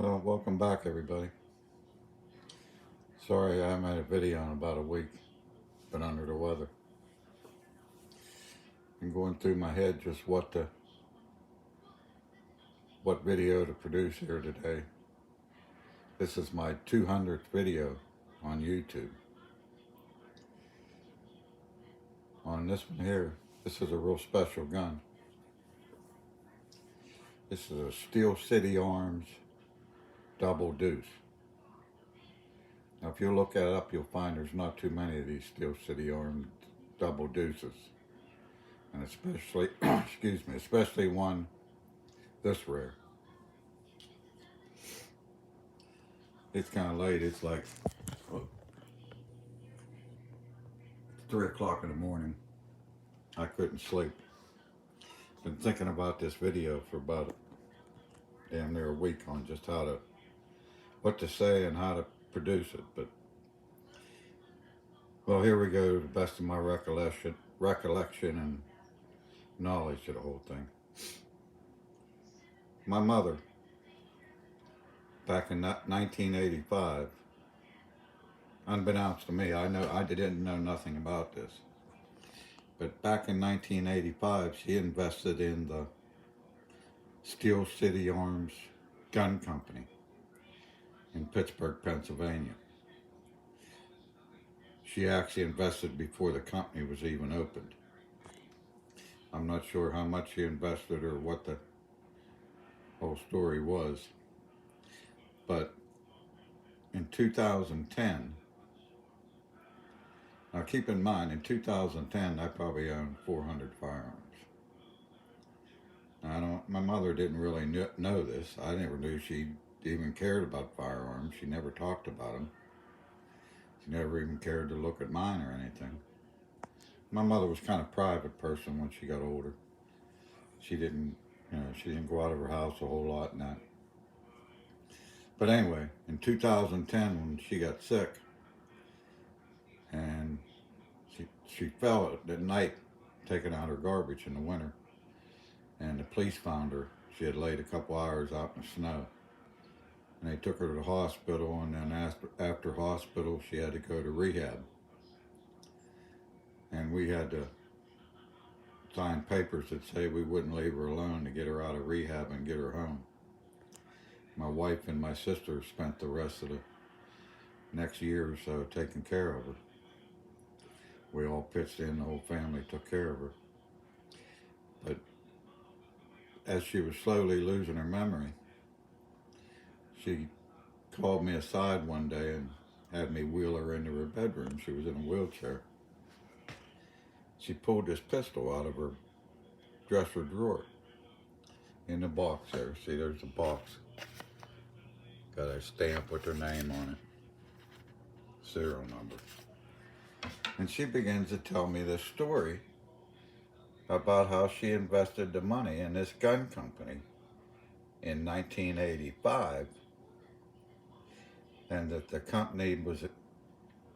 Well, welcome back, everybody. Sorry I haven't made a video in about a week. Been under the weather. Been going through my head just what video to produce here today. This is my 200th video on YouTube. On this one here, this is a real special gun. This is a City Arms Double Deuce. Now, if you look it up, you'll find there's not too many of these City Arms Double Deuces. And especially, especially one this rare. It's kind of late. It's like 3 o'clock in the morning. I couldn't sleep. Been thinking about this video for about damn near a week on just what to say and how to produce it. But well, here we go. To the best of my recollection and knowledge of the whole thing. My mother, back in 1985, unbeknownst to me, I didn't know nothing about this, but back in 1985, she invested in the City Arms Gun Company in Pittsburgh, Pennsylvania. She actually invested before the company was even opened. I'm not sure how much she invested or what the whole story was, but in 2010, now keep in mind, in 2010, I probably owned 400 firearms. Now, my mother didn't really know this. I never knew she even cared about firearms. She never talked about them. She never even cared to look at mine or anything. My mother was kind of a private person when she got older. She didn't go out of her house a whole lot and that. But anyway, in 2010, when she got sick, and she fell at night taking out her garbage in the winter, and the police found her. She had laid a couple hours out in the snow, and they took her to the hospital, and then after hospital, she had to go to rehab. And we had to sign papers that say we wouldn't leave her alone to get her out of rehab and get her home. My wife and my sister spent the rest of the next year or so taking care of her. We all pitched in, the whole family took care of her. But as she was slowly losing her memory, she called me aside one day and had me wheel her into her bedroom. She was in a wheelchair. She pulled this pistol out of her dresser drawer in the box there. See, there's the box. Got a stamp with her name on it, serial number. And she begins to tell me this story about how she invested the money in this gun company in 1985, and that the company was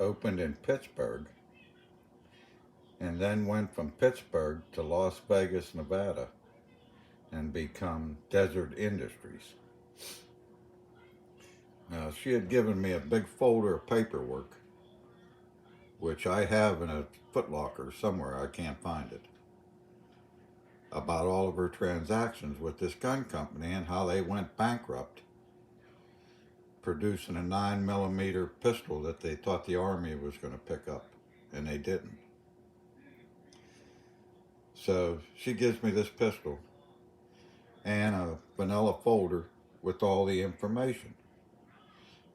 opened in Pittsburgh and then went from Pittsburgh to Las Vegas, Nevada, and become Desert Industries. Now, she had given me a big folder of paperwork, which I have in a footlocker somewhere, I can't find it, about all of her transactions with this gun company and how they went bankrupt, producing a 9mm pistol that they thought the Army was going to pick up, and they didn't. So she gives me this pistol and a vanilla folder with all the information.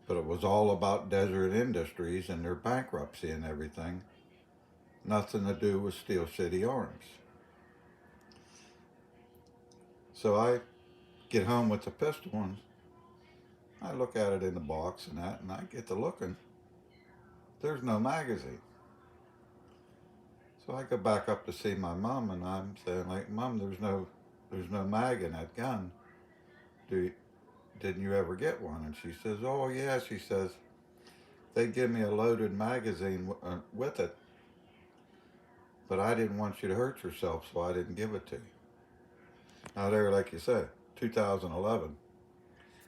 But it was all about Desert Industries and their bankruptcy and everything. Nothing to do with Steel City Arms. So I get home with the pistol and I look at it in the box and that, and I get to looking. There's no magazine. So I go back up to see my mom, and I'm saying, like, Mom, there's no mag in that gun. Didn't you ever get one? And she says, oh yeah, she says, they give me a loaded magazine with it, but I didn't want you to hurt yourself, so I didn't give it to you. Now there, like you said, 2011,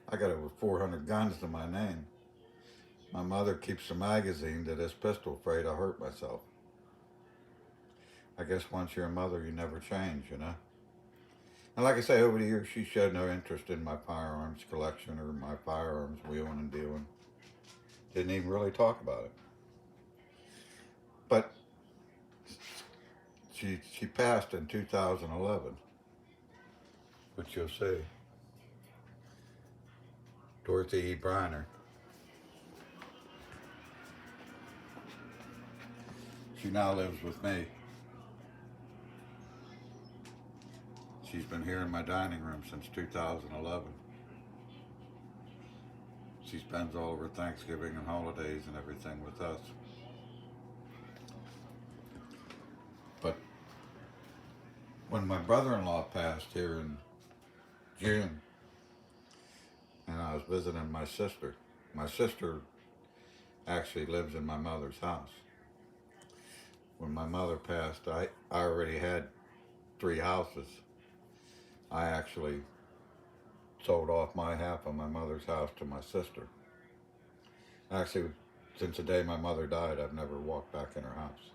I got over 400 guns to my name. My mother keeps a magazine to this pistol, afraid I hurt myself. I guess once you're a mother, you never change, you know? And like I say, over the years, she showed no interest in my firearms collection or my firearms wheeling and dealing. Didn't even really talk about it. But she passed in 2011, which you'll see. Dorothy E. Briner. She now lives with me. She's been here in my dining room since 2011. She spends all of her Thanksgiving and holidays and everything with us. But when my brother-in-law passed here in June, and I was visiting my sister actually lives in my mother's house. When my mother passed, I already had 3 houses. I actually sold off my half of my mother's house to my sister. Actually, since the day my mother died, I've never walked back in her house.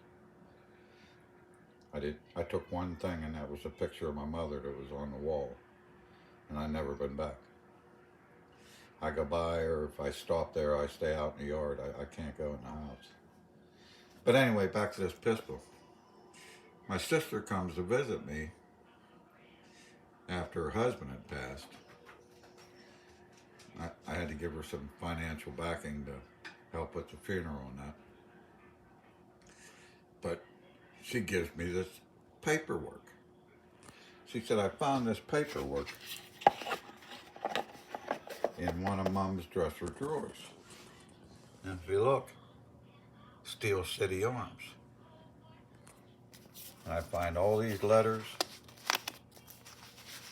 I took one thing, and that was a picture of my mother that was on the wall, and I've never been back. I go by, or if I stop there, I stay out in the yard. I can't go in the house. But anyway, back to this pistol. My sister comes to visit me after her husband had passed. I had to give her some financial backing to help with the funeral and that. But she gives me this paperwork. She said, I found this paperwork in one of Mom's dresser drawers. And if you look, Steel City Arms. And I find all these letters.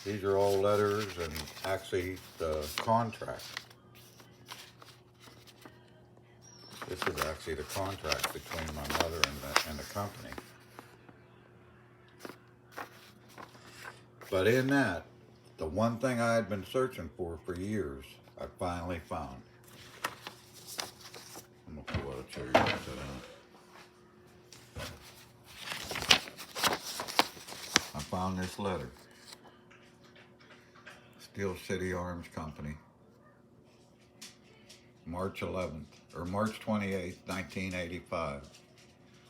These are all letters and actually the contract. This is actually the contract between my mother and the company. But in that, the one thing I had been searching for years, I finally found. I'm going to pull out a chair and sit down. I found this letter. Steel City Arms Company, March 28th, 1985,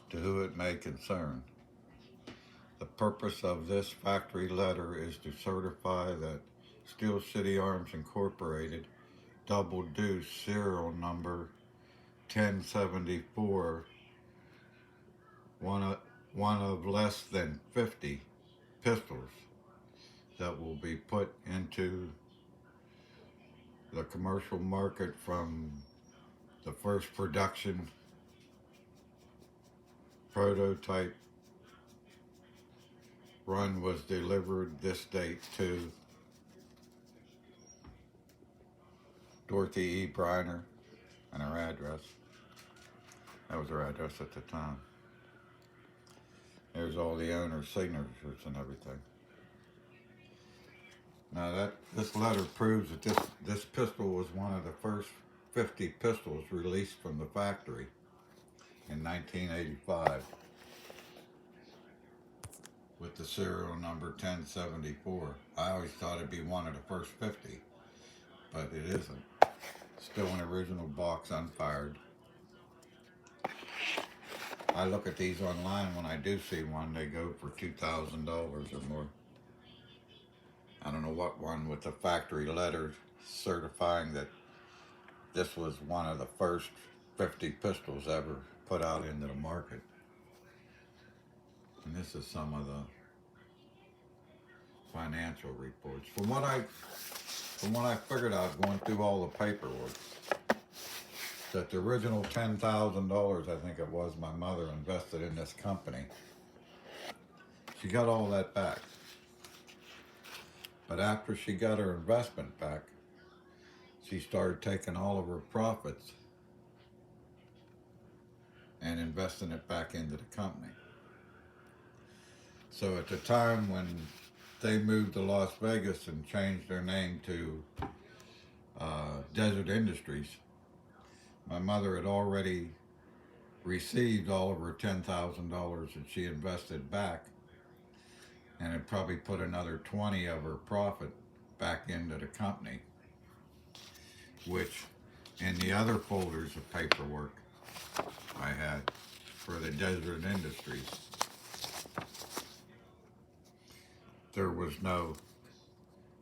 to who it may concern. The purpose of this factory letter is to certify that Steel City Arms Incorporated, Double Deuce, serial number 1074, one of less than 50 pistols that will be put into the commercial market from the first production prototype run was delivered this date to Dorothy E. Briner, and her address. That was her address at the time. There's all the owner's signatures and everything. Now this letter proves that this pistol was one of the first 50 pistols released from the factory in 1985 with the serial number 1074. I always thought it'd be one of the first 50, but it isn't. Still an original box, unfired. I look at these online. When I do see one, they go for $2,000 or more. I don't know what one with the factory letter certifying that this was one of the first 50 pistols ever put out into the market. And this is some of the financial reports. From what I figured out going through all the paperwork, that the original $10,000, I think it was, my mother invested in this company. She got all that back. But after she got her investment back, she started taking all of her profits and investing it back into the company. So at the time when they moved to Las Vegas and changed their name to Desert Industries. My mother had already received all of her $10,000 that she invested back, and had probably put another 20 of her profit back into the company, which in the other folders of paperwork I had for the Desert Industries, there was no,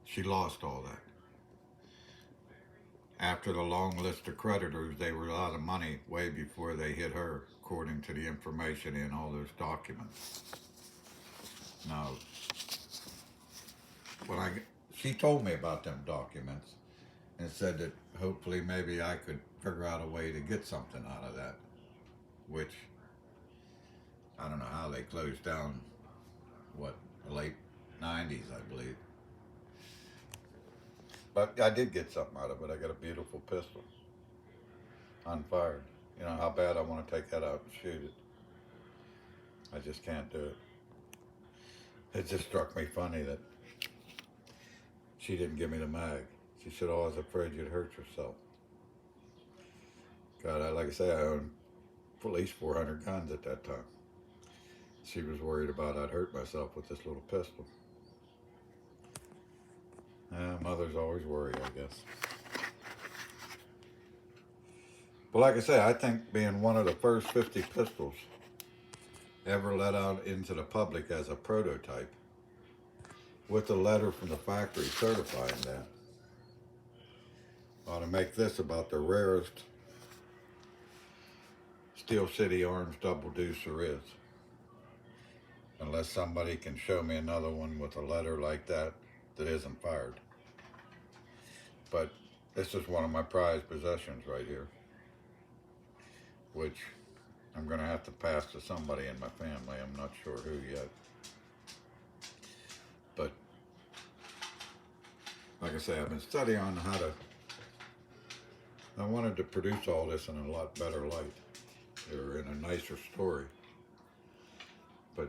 she lost all that. After the long list of creditors, they were out of money way before they hit her, according to the information in all those documents. Now, she told me about them documents and said that hopefully maybe I could figure out a way to get something out of that, which I don't know how they closed down, the late 90s, I believe. But I did get something out of it. I got a beautiful pistol, unfired. You know how bad I want to take that out and shoot it. I just can't do it. It just struck me funny that she didn't give me the mag. She said, "Oh, I was afraid you'd hurt yourself." God, like I say, I owned at least 400 guns at that time. She was worried about I'd hurt myself with this little pistol. Mothers always worry, I guess. But like I say, I think being one of the first 50 pistols ever let out into the public as a prototype, with a letter from the factory certifying that, ought to make this about the rarest steel City Arms Double Deuce there is. Unless somebody can show me another one with a letter like that isn't fired. But this is one of my prized possessions right here, which I'm going to have to pass to somebody in my family. I'm not sure who yet. But like I say, I've been studying on I wanted to produce all this in a lot better light, or in a nicer story. But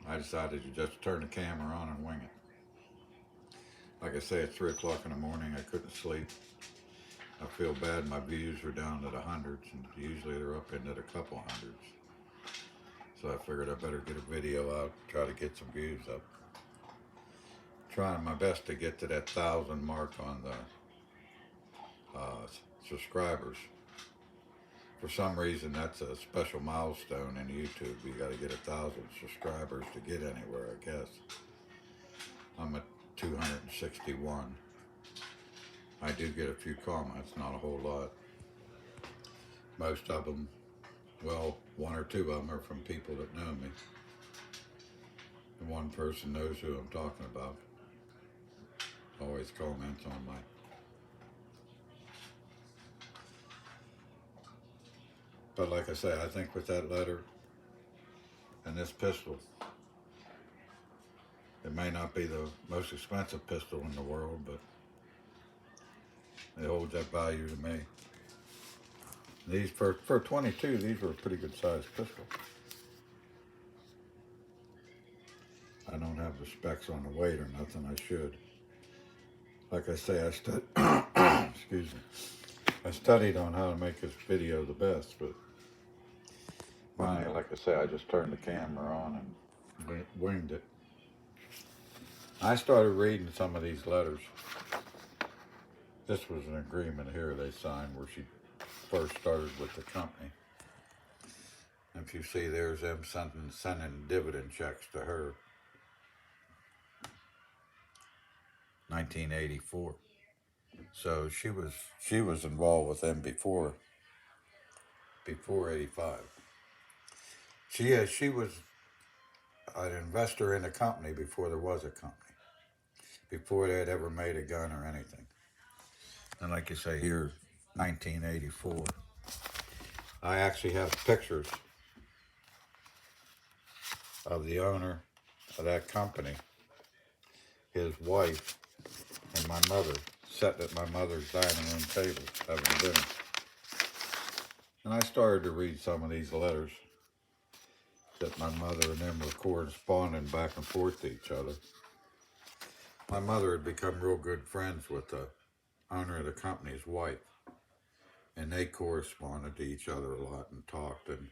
I decided to just turn the camera on and wing it. Like I say, it's 3 o'clock in the morning. I couldn't sleep. I feel bad. My views are down to the hundreds, and usually they're up into the couple hundreds. So I figured I better get a video out, try to get some views up. Trying my best to get to that 1,000 mark on the subscribers. For some reason, that's a special milestone in YouTube. You got to get 1,000 subscribers to get anywhere, I guess. I'm at 261. I do get a few comments, not a whole lot. Most of them, well, 1 or 2 of them are from people that know me. And one person knows who I'm talking about. Always comments on my. But like I say, I think with that letter and this pistol, it may not be the most expensive pistol in the world, but it holds that value to me. These, for 22, these were a pretty good sized pistol. I don't have the specs on the weight or nothing. I should. Like I say, excuse me. I studied on how to make this video the best, but finally, like I say, I just turned the camera on and winged it. I started reading some of these letters. This was an agreement here they signed where she first started with the company. If you see, there's them sending dividend checks to her. 1984. So she was involved with them before 85. She was an investor in a company before there was a company, before they had ever made a gun or anything. And like you say here, 1984. I actually have pictures of the owner of that company, his wife, and my mother sitting at my mother's dining room table having dinner. And I started to read some of these letters that my mother and them were corresponding back and forth to each other. My mother had become real good friends with the owner of the company's wife, and they corresponded to each other a lot and talked. And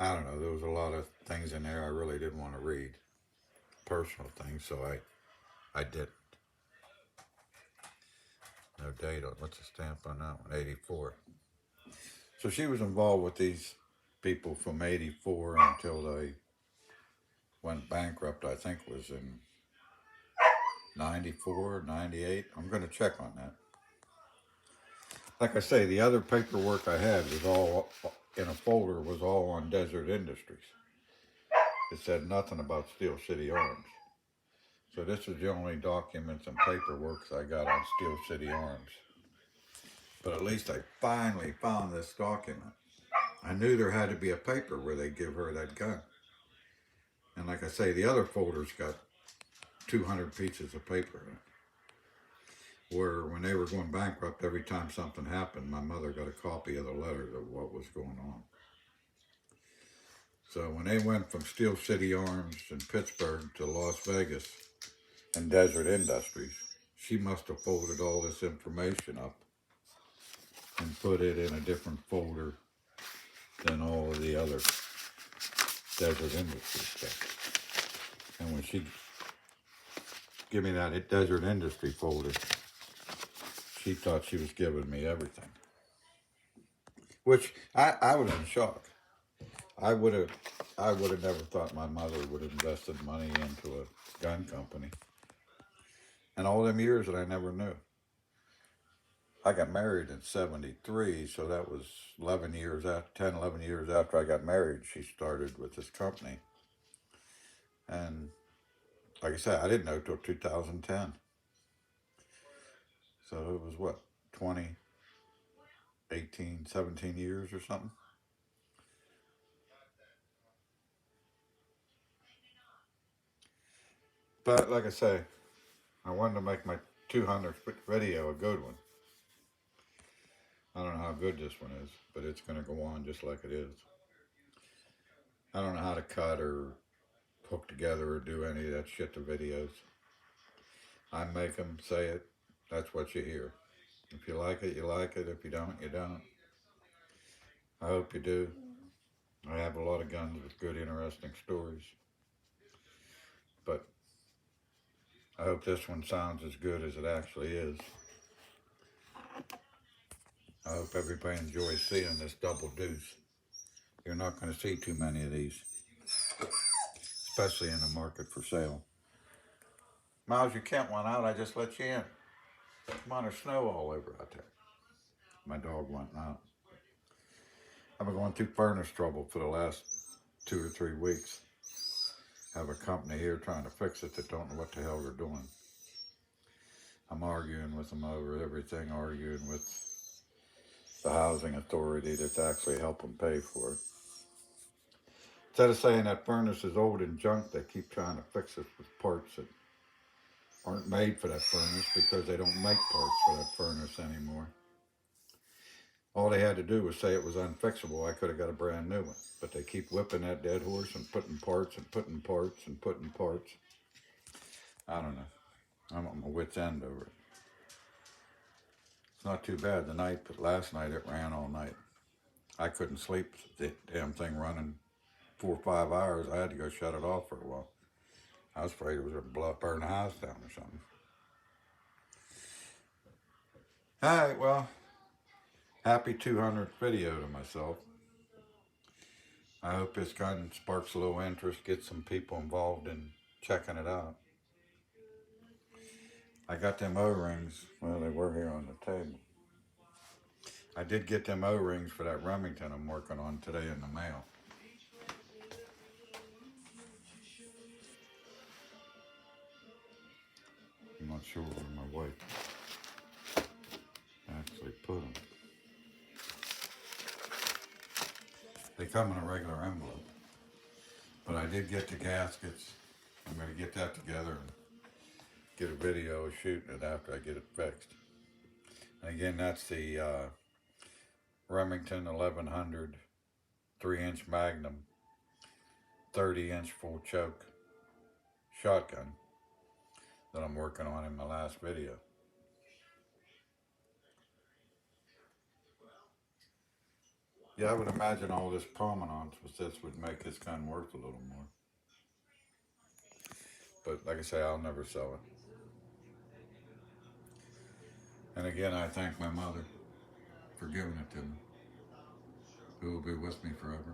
I don't know, there was a lot of things in there I really didn't want to read, personal things, so I didn't. No date on, what's the stamp on that one? 84. So she was involved with these people from 84 until they went bankrupt, I think was in 94, 98. I'm going to check on that. Like I say, the other paperwork I had was all in a folder, was all on Desert Industries. It said nothing about Steel City Arms. So this is the only documents and paperwork I got on Steel City Arms. But at least I finally found this document. I knew there had to be a paper where they give her that gun. And like I say, the other folder's got 200 pieces of paper in it. Where when they were going bankrupt, every time something happened, my mother got a copy of the letter of what was going on. So when they went from Steel City Arms in Pittsburgh to Las Vegas and Desert Industries, she must have folded all this information up and put it in a different folder than all of the other Desert Industries stuff. And when she gave me that Desert Industry folder, she thought she was giving me everything. Which I was in shock. I would have never thought my mother would have invested money into a gun company. And all them years that I never knew. I got married in 73, so that was 11 years after, 10, 11 years after I got married, she started with this company. And like I said, I didn't know till 2010. So it was what, 20, 18, 17 years or something? But like I say, I wanted to make my 200th video a good one. I don't know how good this one is, but it's going to go on just like it is. I don't know how to cut or hook together or do any of that shit to videos. I make them, say it, that's what you hear. If you like it, you like it. If you don't, you don't. I hope you do. I have a lot of guns with good, interesting stories. But I hope this one sounds as good as it actually is. I hope everybody enjoys seeing this double deuce. You're not going to see too many of these, especially in the market for sale. Miles, you can't one out. I just let you in. Come on, there's snow all over out there. My dog went out. I've been going through furnace trouble for the last 2 or 3 weeks. I have a company here trying to fix it that don't know what the hell they're doing. I'm arguing with them over everything, arguing with the housing authority that's actually helping pay for it. Instead of saying that furnace is old and junk, they keep trying to fix it with parts that aren't made for that furnace because they don't make parts for that furnace anymore. All they had to do was say it was unfixable. I could have got a brand new one. But they keep whipping that dead horse and putting parts and putting parts and putting parts. I don't know. I'm at my wit's end over it. It's not too bad tonight, but last night it ran all night. I couldn't sleep. The damn thing running 4 or 5 hours. I had to go shut it off for a while. I was afraid it was going to burn the house down or something. All right, well, happy 200th video to myself. I hope this kind of sparks a little interest, gets some people involved in checking it out. I got them O-rings. Well, they were here on the table. I did get them O-rings for that Remington I'm working on today in the mail. I'm not sure where my wife actually put them. They come in a regular envelope. But I did get the gaskets. I'm going to get that together and get a video of shooting it after I get it fixed. And again, that's the Remington 1100 3-inch Magnum 30-inch full choke shotgun. that I'm working on in my last video. Yeah, I would imagine all this provenance with this would make this gun worth a little more. But like I say, I'll never sell it. And again, I thank my mother for giving it to me, who will be with me forever.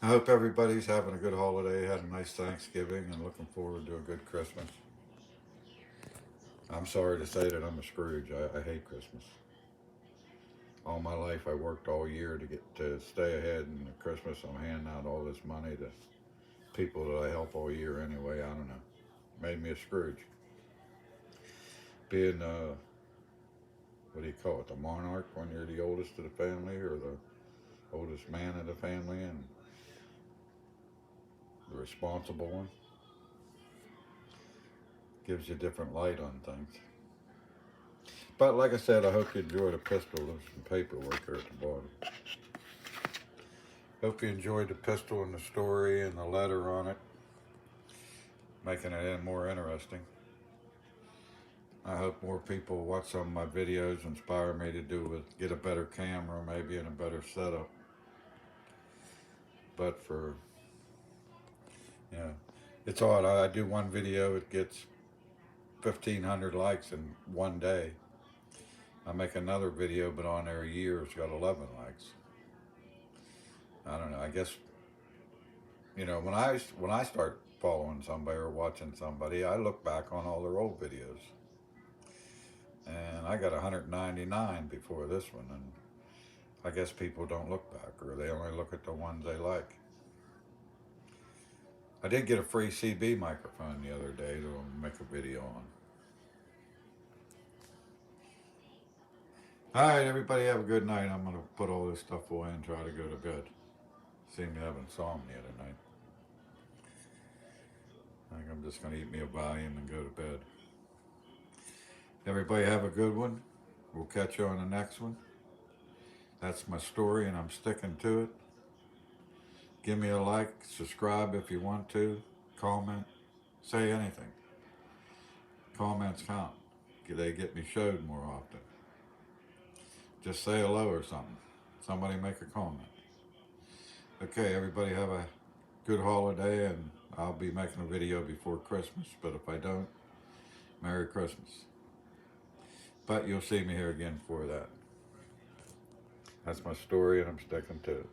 I hope everybody's having a good holiday, had a nice Thanksgiving, and looking forward to a good Christmas. I'm sorry to say that I'm a Scrooge. I hate Christmas. All my life I worked all year to get to stay ahead, and at Christmas I'm handing out all this money to people that I help all year anyway. I don't know. Made me a Scrooge. Being, what do you call it, the monarch when you're the oldest of the family or the oldest man of the family and the responsible one. Gives you a different light on things. But like I said, I hope you enjoyed the pistol. There's some paperwork there at the bottom. Hope you enjoyed the pistol and the story and the letter on it, making it more interesting. I hope more people watch some of my videos, inspire me to get a better camera maybe and a better setup. But for, you know, it's odd. I do one video, it gets 1,500 likes in one day. I make another video, but on there a year, it's got 11 likes. I don't know. I guess, you know, when I start following somebody or watching somebody, I look back on all their old videos. And I got 199 before this one, and I guess people don't look back, or they only look at the ones they like. I did get a free CB microphone the other day to make a video on. All right, everybody have a good night. I'm going to put all this stuff away and try to go to bed. Seem to have insomnia tonight. I think I'm just going to eat me a Valium and go to bed. Everybody have a good one. We'll catch you on the next one. That's my story, and I'm sticking to it. Give me a like, subscribe if you want to, comment, say anything. Comments count. They get me showed more often. Just say hello or something. Somebody make a comment. Okay, everybody have a good holiday, and I'll be making a video before Christmas, but if I don't, Merry Christmas. But you'll see me here again for that. That's my story, and I'm sticking to it.